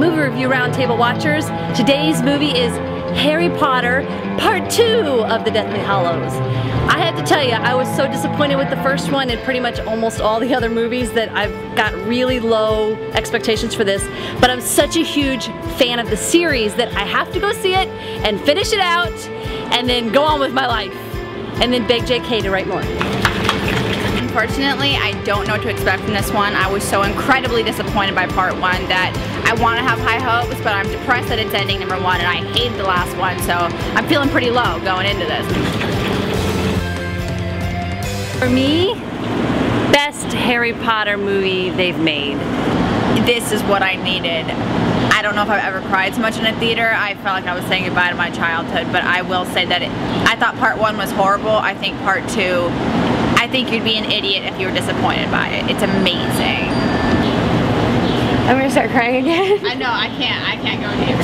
movie review roundtable watchers. Today's movie is Harry Potter Part 2 of the Deathly Hallows. I have to tell you, I was so disappointed with the first one and pretty much almost all the other movies that I've got really low expectations for this, but I'm such a huge fan of the series that I have to go see it and finish it out and then go on with my life and then beg JK to write more. Unfortunately, I don't know what to expect from this one. I was so incredibly disappointed by part 1 that I want to have high hopes, but I'm depressed that it's ending number 1 and I hated the last one, so I'm feeling pretty low going into this. For me, best Harry Potter movie they've made. This is what I needed. I don't know if I've ever cried so much in a theater. I felt like I was saying goodbye to my childhood, but I will say that I thought part 1 was horrible. I think part 2, I think you'd be an idiot if you were disappointed by it. It's amazing. I'm gonna start crying again. I know, I can't go near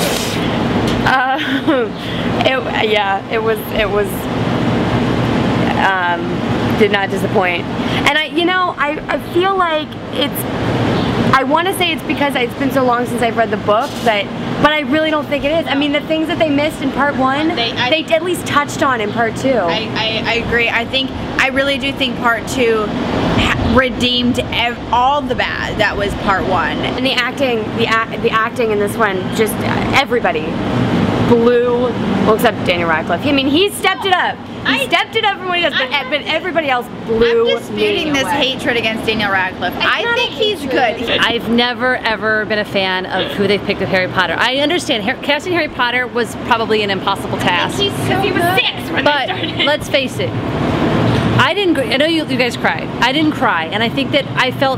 it. Did not disappoint. And I feel like I want to say it's because it's been so long since I've read the book, but I really don't think it is. I mean, the things that they missed in part 1, they at least touched on in part 2. I agree. I really do think part 2 redeemed all the bad that was part 1. And the acting in this one, just everybody blew, well, except Daniel Radcliffe. I mean, he stepped it up. He stepped it up from what he does, but everybody else blew. I'm disputing this hatred against Daniel Radcliffe. I think he's good. I've never ever been a fan of who they've picked of Harry Potter. I understand casting Harry Potter was probably an impossible task. He was 6 when but they started. Let's face it, I know you guys cried. I didn't cry, and I think that I feel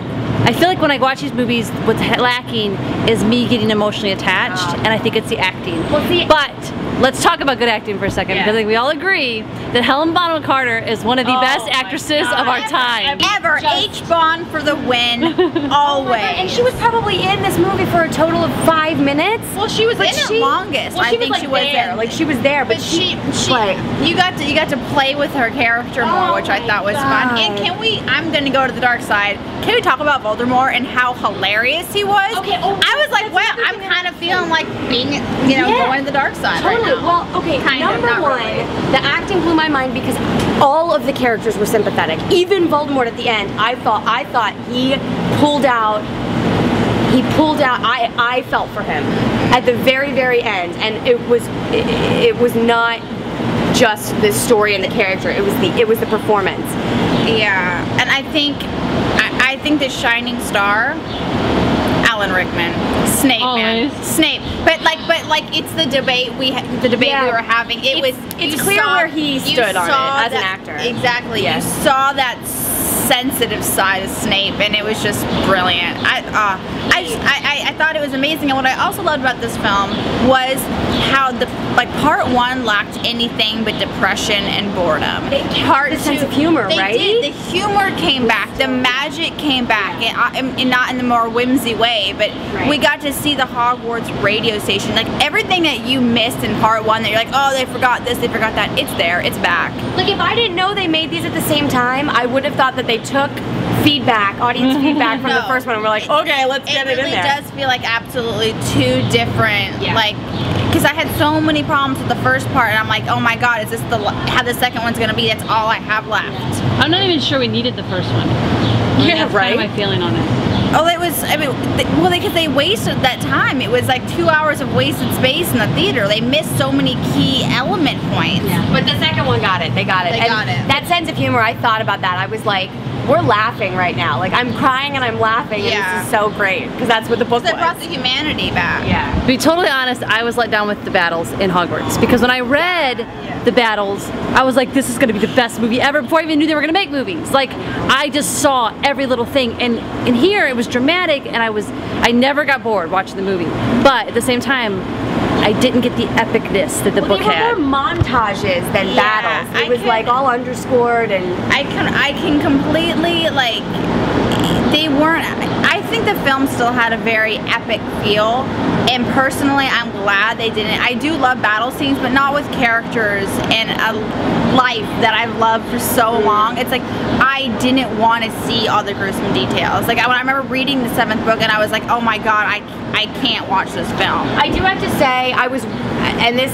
like when I watch these movies, what's lacking is me getting emotionally attached, and I think it's the acting. Well, see, but let's talk about good acting for a second, because I think we all agree that Helen Bonham Carter is one of the best actresses of our time. Ever. H. Bond for the win, always. And she was probably in this movie for a total of 5 minutes. Well, she was in it longest. Well, I think she was there. Like, she was there, but she you got to play with her character more, which I thought was fun. And I'm gonna go to the dark side. Can we talk about Voldemort and how hilarious he was? Okay. I was like, wow, I'm kind of feeling like being, going to the dark side. Totally. Right now. Well, okay. Number 1, the acting blew my mind because all of the characters were sympathetic. Even Voldemort at the end, I thought he pulled out. I felt for him at the very, very end, and it was not just the story and the character. It was the performance. Yeah, and I think the shining star, Alan Rickman, Snape, man, Snape. But it's the debate we were having. It's clear where he stood on it as an actor. Exactly. Yes. You saw that sensitive side of Snape, and it was just brilliant. I thought it was amazing, and what I also loved about this film was how part 1 lacked anything but depression and boredom. Part 2, sense of humor, right? The humor came back, the magic came back, and not in the more whimsy way, but we got to see the Hogwarts radio station. Like, everything that you missed in part 1 that you're like, oh, they forgot this, they forgot that, it's there, it's back. Like, if I didn't know they made these at the same time, I would have thought that they took audience feedback from the first one, and we're like, okay, let's get it in there. It really does feel like absolutely 2 different, because I had so many problems with the first part, and I'm like, oh my god, is this how the second one's gonna be? That's all I have left. I'm not even sure we needed the first one. That's kind of my feeling on it. Oh, it was, because they wasted that time. It was like 2 hours of wasted space in the theater. They missed so many key element points. Yeah. But the second one got it. They got it. That sense of humor, I thought about that. I was like, we're laughing right now. Like, I'm crying and I'm laughing, and this is so great, because that's what the book was. It brought the humanity back. Yeah. To be totally honest, I was let down with the battles in Hogwarts, because when I read the battles, I was like, this is going to be the best movie ever, before I even knew they were going to make movies. Like, I just saw every little thing, and in here it was dramatic, and I never got bored watching the movie. But at the same time, I didn't get the epicness that the book had. They were more montages than battles. It was like all underscored, and I can completely, like, they weren't. I think the film still had a very epic feel, and personally I'm glad they didn't. I do love battle scenes, but not with characters in a life that I've loved for so long. It's like I didn't want to see all the gruesome details. Like I remember reading the 7th book and I was like, oh my god, I can't watch this film. I do have to say, I was, and this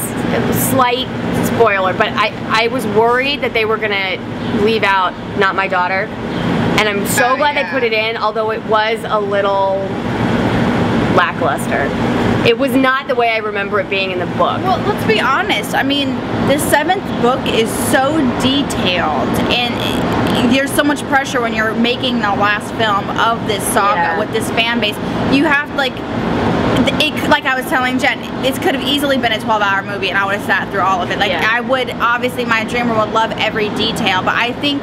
slight spoiler, but I was worried that they were gonna leave out Not My Daughter, and I'm so glad they put it in, although it was a little lackluster. It was not the way I remember it being in the book. Well, let's be honest. I mean, the 7th book is so detailed, and there's so much pressure when you're making the last film of this saga with this fan base. You have like I was telling Jen, it could have easily been a 12-hour movie, and I would have sat through all of it. Like I would, obviously, my dreamer would love every detail, but I think,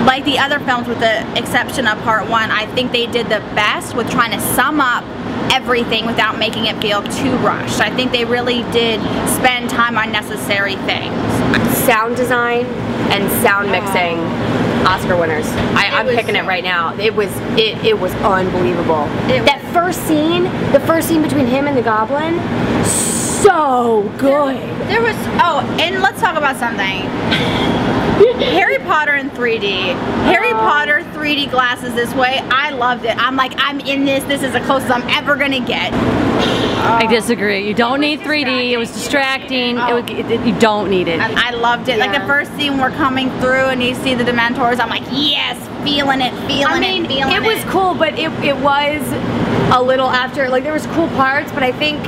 like the other films, with the exception of part 1, I think they did the best with trying to sum up everything without making it feel too rushed. I think they really did spend time on necessary things. Sound design and sound mixing, Oscar winners. I'm picking it right now. It was unbelievable. That first scene, the first scene between him and the goblin, so good. There was, and let's talk about something. Harry Potter in 3D. Harry Potter 3D glasses this way. I loved it. I'm like, I'm in this. This is the closest I'm ever gonna get. I disagree. You don't need 3D. It was distracting. You don't need it. I loved it. Like the first scene we're coming through and you see the Dementors, I'm like, yes, feeling it, feeling it. It was cool, but it was a little after, like there was cool parts, but I think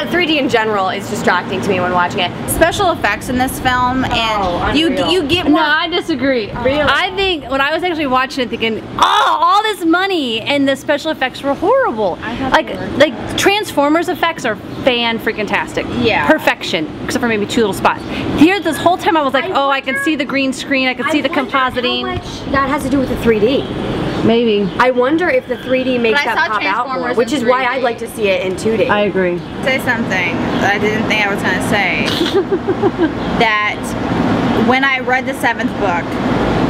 3D in general is distracting to me when watching it. Special effects in this film, and you get more. No, I disagree. Really? I think when I was actually watching it, thinking, oh, all this money, and the special effects were horrible. Like Transformers effects are fan-freaking-tastic. Yeah. Perfection, except for maybe 2 little spots. Here, this whole time I was like, oh, I can see the green screen, I can see the compositing. How much that has to do with the 3D? Maybe. I wonder if the 3D makes that pop out more, which is why I'd like to see it in 2D. I agree. Say something that I didn't think I was going to say. That when I read the 7th book,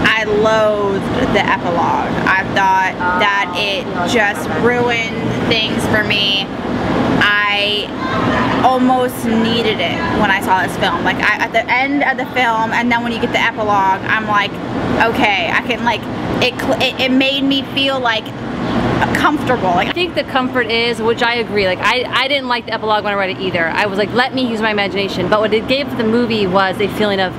I loathed the epilogue. I thought that it just ruined things for me. I almost needed it when I saw this film. Like at the end of the film, and then when you get the epilogue, I'm like, okay, I can like, it made me feel like comfortable. Like, I think the comfort is, which I agree, like I didn't like the epilogue when I read it either. I was like, let me use my imagination. But what it gave the movie was a feeling of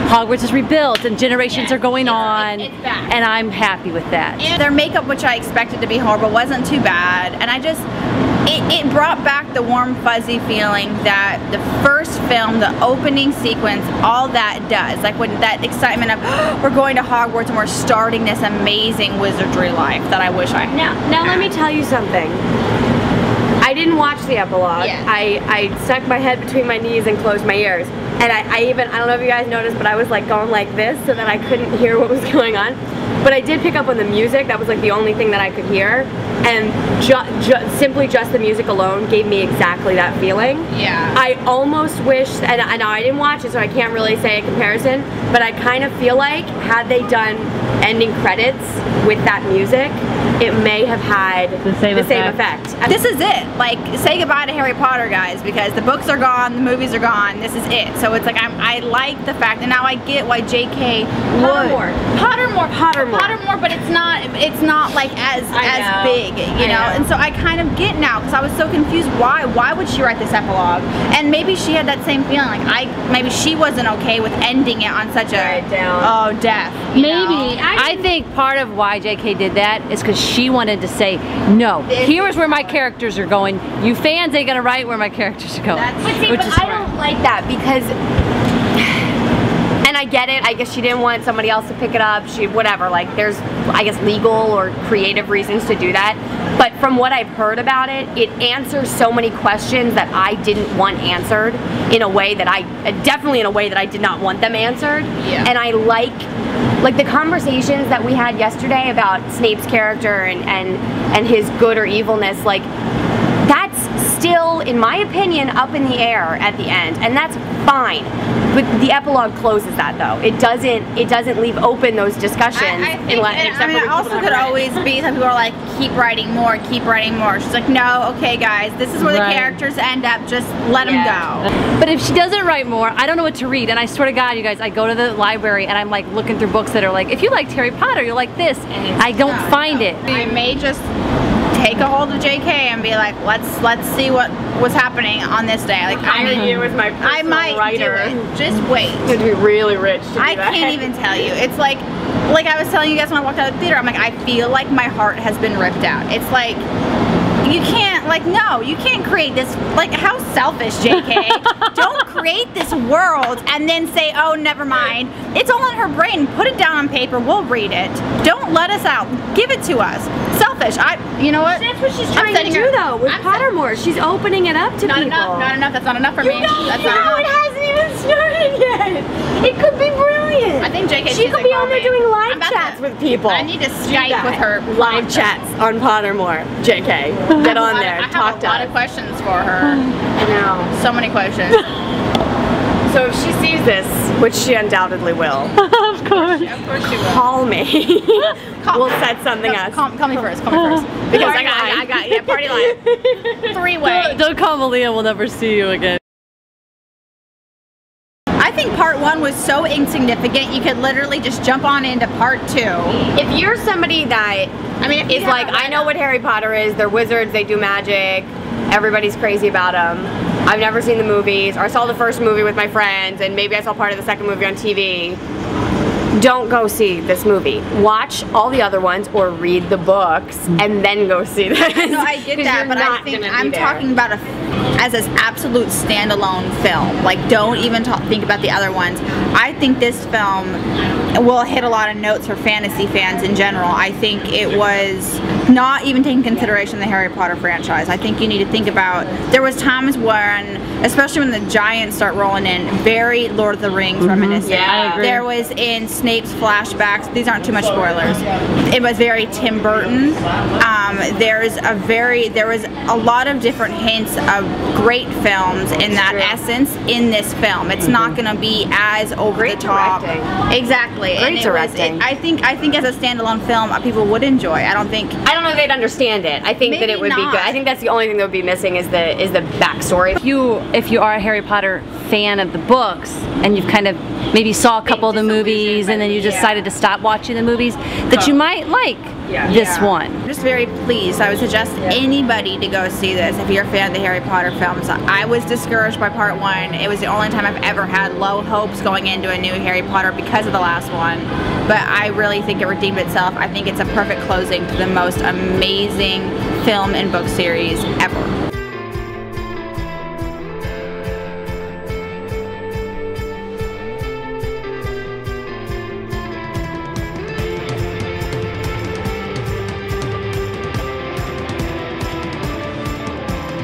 Hogwarts is rebuilt and generations are going on, and I'm happy with that. And their makeup, which I expected to be horrible, wasn't too bad, and I just, it brought back the warm fuzzy feeling that the first film, the opening sequence, all that does. Like when that excitement of, oh, we're going to Hogwarts and we're starting this amazing wizardry life that I wish I had. Now let me tell you something. I didn't watch the epilogue. Yes. I stuck my head between my knees and closed my ears. And I don't know if you guys noticed, but I was like going like this so that I couldn't hear what was going on. But I did pick up on the music. That was like the only thing that I could hear. And simply just the music alone gave me exactly that feeling. Yeah. I almost wish, and I know I didn't watch it, so I can't really say a comparison, but I kind of feel like had they done ending credits with that music, it may have had the same effect. This is it. Like, say goodbye to Harry Potter, guys, because the books are gone, the movies are gone. This is it. So it's like I like the fact, and now I get why J.K. Pottermore, but it's not like as big, you know. And so I kind of get now, because I was so confused. Why would she write this epilogue? And maybe she had that same feeling. Like maybe she wasn't okay with ending it on such a death. Maybe. I think part of why J.K. did that is because she wanted to say, no, here's where my characters are going. You fans ain't gonna write where my characters are going. But I don't like that because, and I get it, I guess she didn't want somebody else to pick it up, whatever, like there's, I guess, legal or creative reasons to do that. But from what I've heard about it, it answers so many questions that I didn't want answered in a way that definitely in a way that I did not want them answered. Yeah. And I like the conversations that we had yesterday about Snape's character and his good or evilness, like that's still, in my opinion, up in the air at the end, and that's fine. But the epilogue closes that though. It doesn't leave open those discussions. I think, it also could always be some people are like, keep writing more, keep writing more. She's like, no, okay guys, this is where the characters end up, just let them go. But if she doesn't write more, I don't know what to read, and I swear to God, you guys, I go to the library and I'm like looking through books that are like, if you liked Harry Potter, you'll like this. I don't find it. I may just take a hold of JK and be like, let's see what was happening on this day. Like, hire you as my personal writer. Do it. Just wait. You have to be really rich to do that. I can't even tell you. It's like I was telling you guys when I walked out of the theater, I'm like, I feel like my heart has been ripped out. It's like, you can't, like, no, you can't create this, like, how selfish, JK. Don't create this world and then say, oh, never mind. It's all in her brain. Put it down on paper. We'll read it. Don't let us out. Give it to us. Selfish. You know what? That's what she's trying to do, though, with Pottermore. She's opening it up to people. Not enough. That's not enough for me. That's not enough. It hasn't even started yet. It could be brilliant. I think JK, she could be on there doing live chats with people. I need to Skype with her. Live chats on Pottermore. JK. Get on there. Talk to us. I have a lot of questions for her. I know. So many questions. So if she sees this, which she undoubtedly will, Of course she will. call me. We'll set something up. Call me first. Because I got party line. 3-way. Don't call Malia, we'll never see you again. I think part 1 was so insignificant, you could literally just jump on into part 2. If you're somebody that is like, I know what Harry Potter is, they're wizards, they do magic, everybody's crazy about them, I've never seen the movies, or I saw the first movie with my friends, and maybe I saw part of the second movie on TV, don't go see this movie. Watch all the other ones or read the books and then go see this. No, I get that, but I think I'm talking about as an absolute standalone film. Like, don't even think about the other ones. I think this film will hit a lot of notes for fantasy fans in general. I think it was not even taking consideration the Harry Potter franchise. I think you need to think about, there was times when, especially when the giants start rolling in, very Lord of the Rings reminiscent. Yeah, I agree. There was in Snape's flashbacks, these aren't too much spoilers, it was very Tim Burton. There was a lot of different hints of great films in that essence in this film. It's not going to be as over the top. Exactly. Great directing. I think as a standalone film, people would enjoy. I don't know if they'd understand it. I think that it would be good. I think that's the only thing that would be missing is the backstory. If you are a Harry Potter fan of the books and you've kind of maybe saw a couple of the movies and then you decided to stop watching the movies, that you might like this one. I'm just very pleased. I would suggest anybody to go see this if you're a fan of the Harry Potter films. I was discouraged by part 1. It was the only time I've ever had low hopes going into a new Harry Potter because of the last one. But I really think it redeemed itself. I think it's a perfect closing to the most amazing film and book series ever.